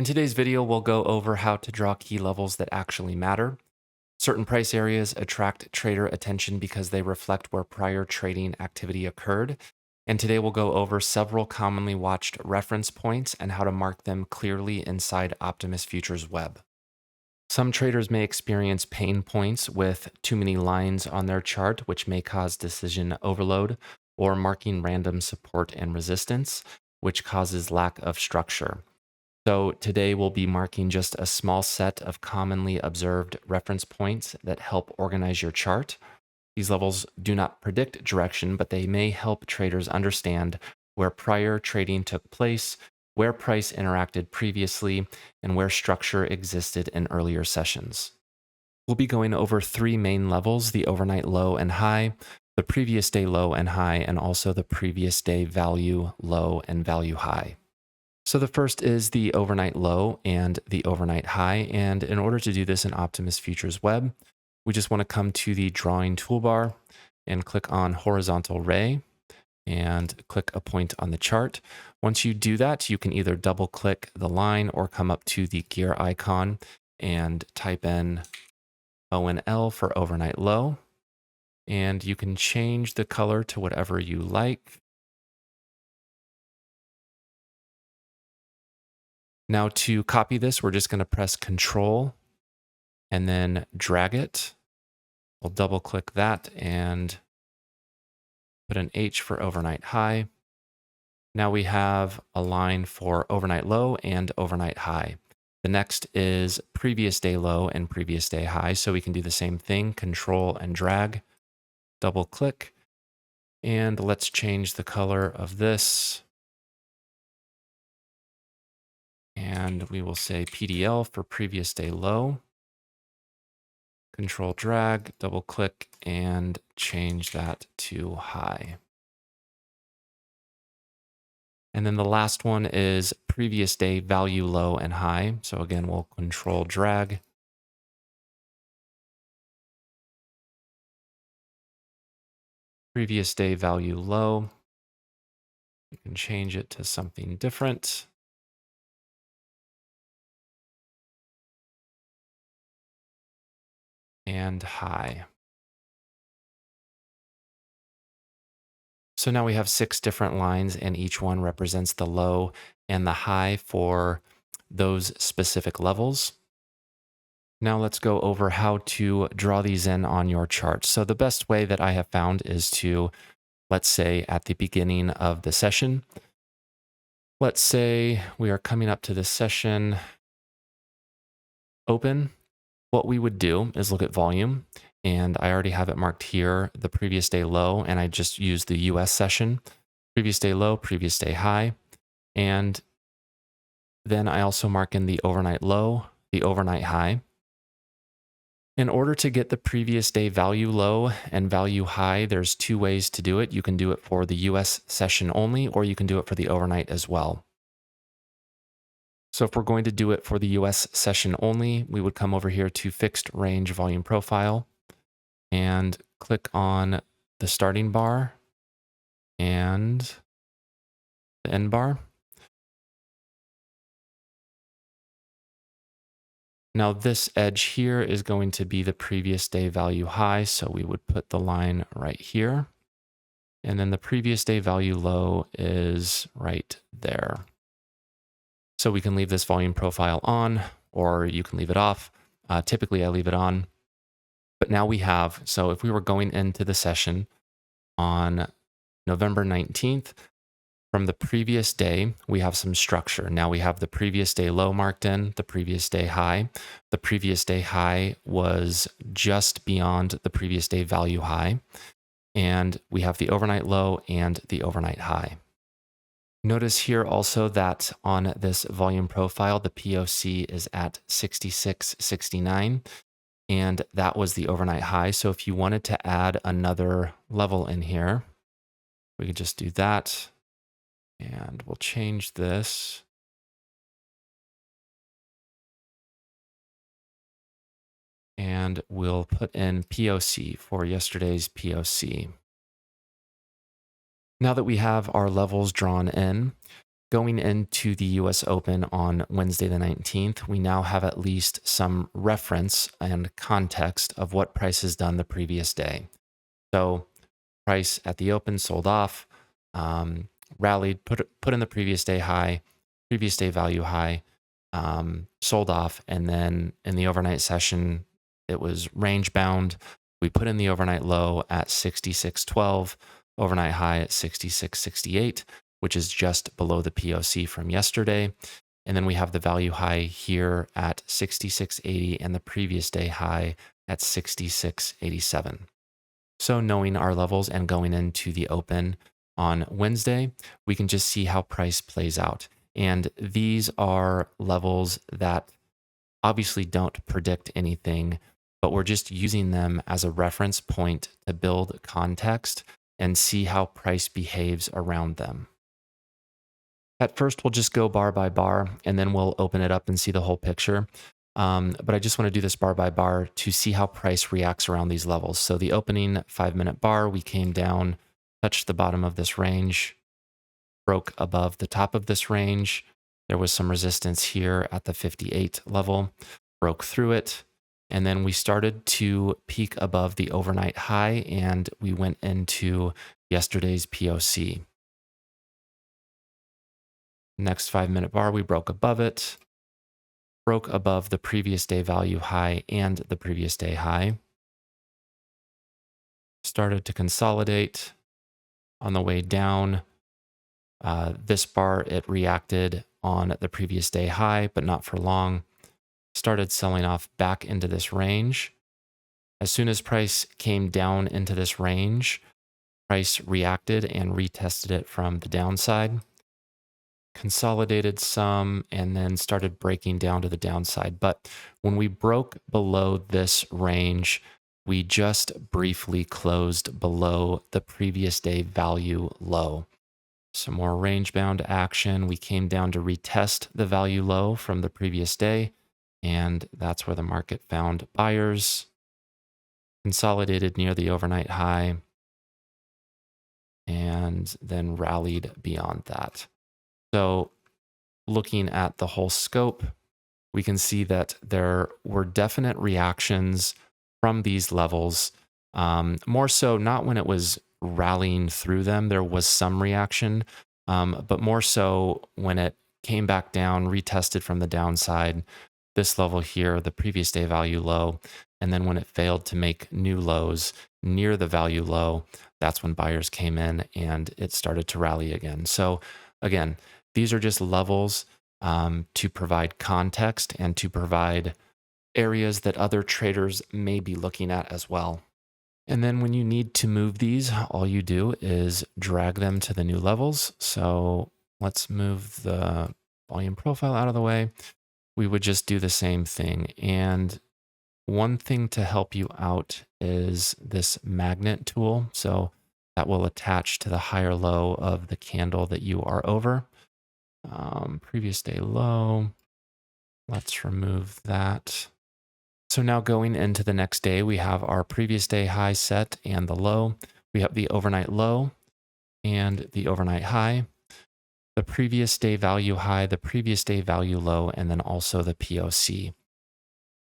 In today's video, we'll go over how to draw key levels that actually matter. Certain price areas attract trader attention because they reflect where prior trading activity occurred. And today we'll go over several commonly watched reference points and how to mark them clearly inside Optimus Futures Web. Some traders may experience pain points with too many lines on their chart, which may cause decision overload, or marking random support and resistance, which causes lack of structure. So today we'll be marking just a small set of commonly observed reference points that help organize your chart. These levels do not predict direction, but they may help traders understand where prior trading took place, where price interacted previously, and where structure existed in earlier sessions. We'll be going over three main levels: the overnight low and high, the previous day low and high, and also the previous day value low and value high. So the first is the overnight low and the overnight high. And in order to do this in Optimus Futures Web, we just want to come to the drawing toolbar and click on horizontal ray and click a point on the chart. Once you do that, you can either double click the line or come up to the gear icon and type in ONL for overnight low. And you can change the color to whatever you like. Now to copy this, we're just going to press Control and then drag it. We'll double click that and put an H for overnight high. Now we have a line for overnight low and overnight high. The next is previous day low and previous day high. So we can do the same thing, Control and drag, double click, and let's change the color of this. And we will say PDL for previous day low. Control drag, double click, and change that to high. And then the last one is previous day value low and high. So again, we'll control drag. Previous day value low. You can change it to something different. And high. So now we have 6 different lines, and each one represents the low and the high for those specific levels. Now let's go over how to draw these in on your chart. So the best way that I have found is to, let's say at the beginning of the session, let's say we are coming up to this session open. What we would do is look at volume, and I already have it marked here, the previous day low, and I just used the US session, previous day low, previous day high. And then I also mark in the overnight low, the overnight high. In order to get the previous day value low and value high, there's 2 ways to do it. You can do it for the US session only, or you can do it for the overnight as well. So if we're going to do it for the US session only, we would come over here to fixed range volume profile and click on the starting bar and the end bar. Now this edge here is going to be the previous day value high, so we would put the line right here. And then the previous day value low is right there. So we can leave this volume profile on, or you can leave it off. Typically I leave it on. But now we have, so if we were going into the session on November 19th, from the previous day, we have some structure. Now we have the previous day low marked in, the previous day high. The previous day high was just beyond the previous day value high. And we have the overnight low and the overnight high. Notice here also that on this volume profile, the POC is at 66.69, and that was the overnight high. So if you wanted to add another level in here, we could just do that. And we'll change this. And we'll put in POC for yesterday's POC. Now that we have our levels drawn in, Going into the US Open on Wednesday the 19th, we now have at least some reference and context of what price has done the previous day. So price at the open sold off, rallied, put in the previous day high, previous day value high, sold off, and then in the overnight session, it was range bound. We put in the overnight low at 66.12, overnight high at 66.68, which is just below the POC from yesterday. And then we have the value high here at 66.80 and the previous day high at 66.87. So knowing our levels and going into the open on Wednesday, we can just see how price plays out. And these are levels that obviously don't predict anything, but we're just using them as a reference point to build context and see how price behaves around them. At first, we'll just go bar by bar, and then we'll open it up and see the whole picture. But I just want to do this bar by bar to see how price reacts around these levels. So the opening 5-minute bar, we came down, touched the bottom of this range, broke above the top of this range. There was some resistance here at the 58 level, broke through it. And then we started to peak above the overnight high, and we went into yesterday's POC. Next 5-minute bar, we broke above it, broke above the previous day value high and the previous day high. Started to consolidate on the way down. This bar, it reacted on the previous day high, but not for long. Started selling off back into this range. As soon as price came down into this range, price reacted and retested it from the downside. Consolidated some and then started breaking down to the downside. But when we broke below this range, we just briefly closed below the previous day value low. Some more range bound action. We came down to retest the value low from the previous day, and that's where the market found buyers. Consolidated near the overnight high and then rallied beyond that. So looking at the whole scope, we can see that there were definite reactions from these levels. More so not when it was rallying through them, there was some reaction, but more so when it came back down, retested from the downside, this level here, the previous day value low, and then when it failed to make new lows near the value low, that's when buyers came in and it started to rally again. So again, these are just levels to provide context and to provide areas that other traders may be looking at as well. And then when you need to move these, all you do is drag them to the new levels. So let's move the volume profile out of the way. We would just do the same thing. And one thing to help you out is this magnet tool. So that will attach to the higher low of the candle that you are over. Previous day low. Let's remove that. So now going into the next day, we have our previous day high set and the low. We have the overnight low and the overnight high, the previous day value high, the previous day value low, and then also the POC.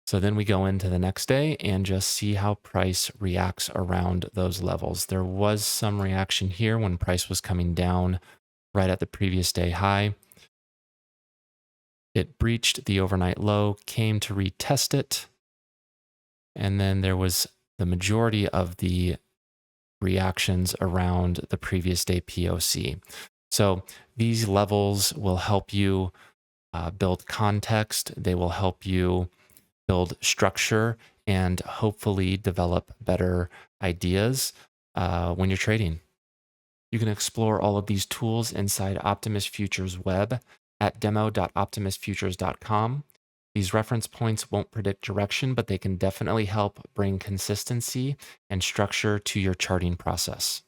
So then we go into the next day and just see how price reacts around those levels. There was some reaction here when price was coming down right at the previous day high. It breached the overnight low, came to retest it. And then there was the majority of the reactions around the previous day POC. So these levels will help you build context. They will help you build structure and hopefully develop better ideas when you're trading. You can explore all of these tools inside Optimus Futures Web at demo.optimusfutures.com. These reference points won't predict direction, but they can definitely help bring consistency and structure to your charting process.